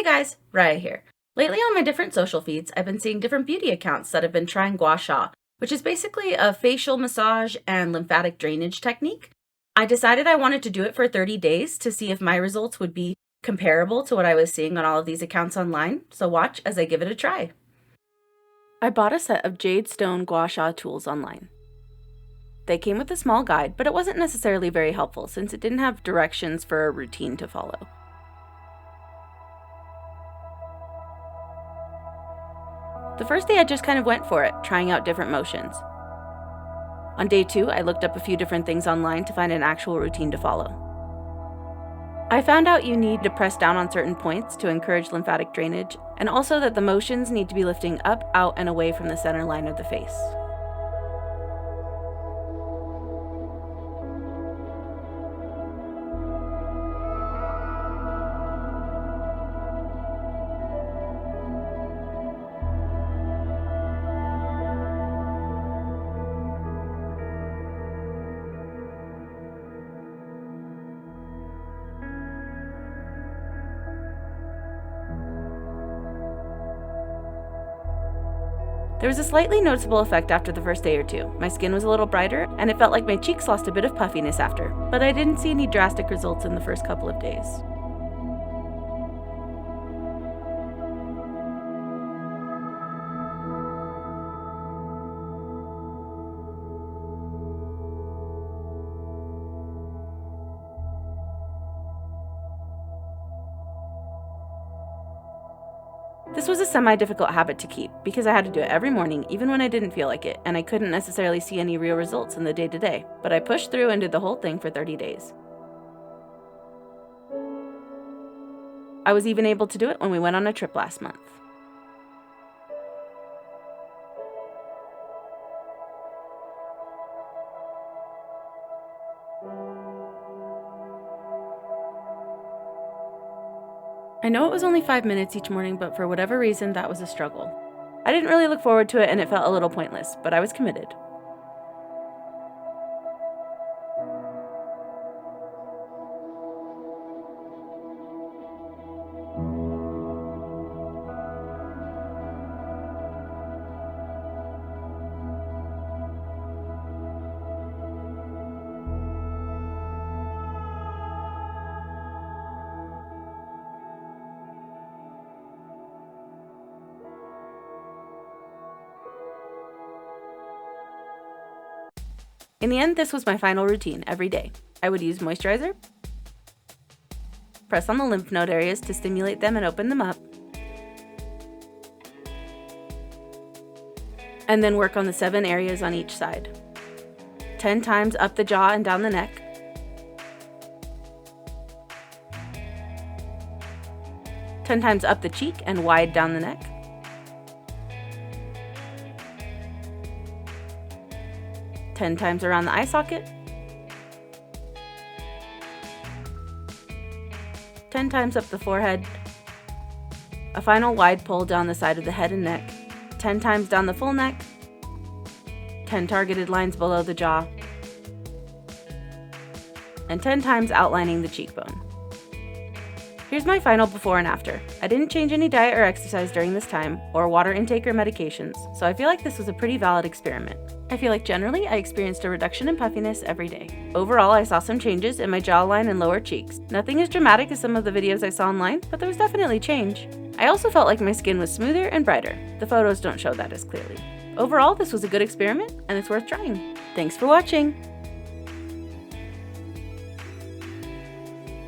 Hey guys, Raya here. Lately on my different social feeds, I've been seeing different beauty accounts that have been trying Gua Sha, which is basically a facial massage and lymphatic drainage technique. I decided I wanted to do it for 30 days to see if my results would be comparable to what I was seeing on all of these accounts online, so watch as I give it a try. I bought a set of jade stone Gua Sha tools online. They came with a small guide, but it wasn't necessarily very helpful since it didn't have directions for a routine to follow. The first day I just kind of went for it, trying out different motions. On day 2, I looked up a few different things online to find an actual routine to follow. I found out you need to press down on certain points to encourage lymphatic drainage, and also that the motions need to be lifting up, out, and away from the center line of the face. There was a slightly noticeable effect after the first day or two. My skin was a little brighter, and it felt like my cheeks lost a bit of puffiness after, but I didn't see any drastic results in the first couple of days. This was a semi-difficult habit to keep because I had to do it every morning even when I didn't feel like it, and I couldn't necessarily see any real results in the day-to-day, but I pushed through and did the whole thing for 30 days. I was even able to do it when we went on a trip last month. I know it was only 5 minutes each morning, but for whatever reason, that was a struggle. I didn't really look forward to it and it felt a little pointless, but I was committed. In the end, this was my final routine every day. I would use moisturizer, press on the lymph node areas to stimulate them and open them up, and then work on the 7 areas on each side. 10 times up the jaw and down the neck, 10 times up the cheek and wide down the neck, 10 times around the eye socket, 10 times up the forehead, a final wide pull down the side of the head and neck, 10 times down the full neck, 10 targeted lines below the jaw, and 10 times outlining the cheekbone. Here's my final before and after. I didn't change any diet or exercise during this time, or water intake or medications, so I feel like this was a pretty valid experiment. I feel like generally I experienced a reduction in puffiness every day. Overall, I saw some changes in my jawline and lower cheeks. Nothing as dramatic as some of the videos I saw online, but there was definitely change. I also felt like my skin was smoother and brighter. The photos don't show that as clearly. Overall, this was a good experiment, and it's worth trying. Thanks for watching!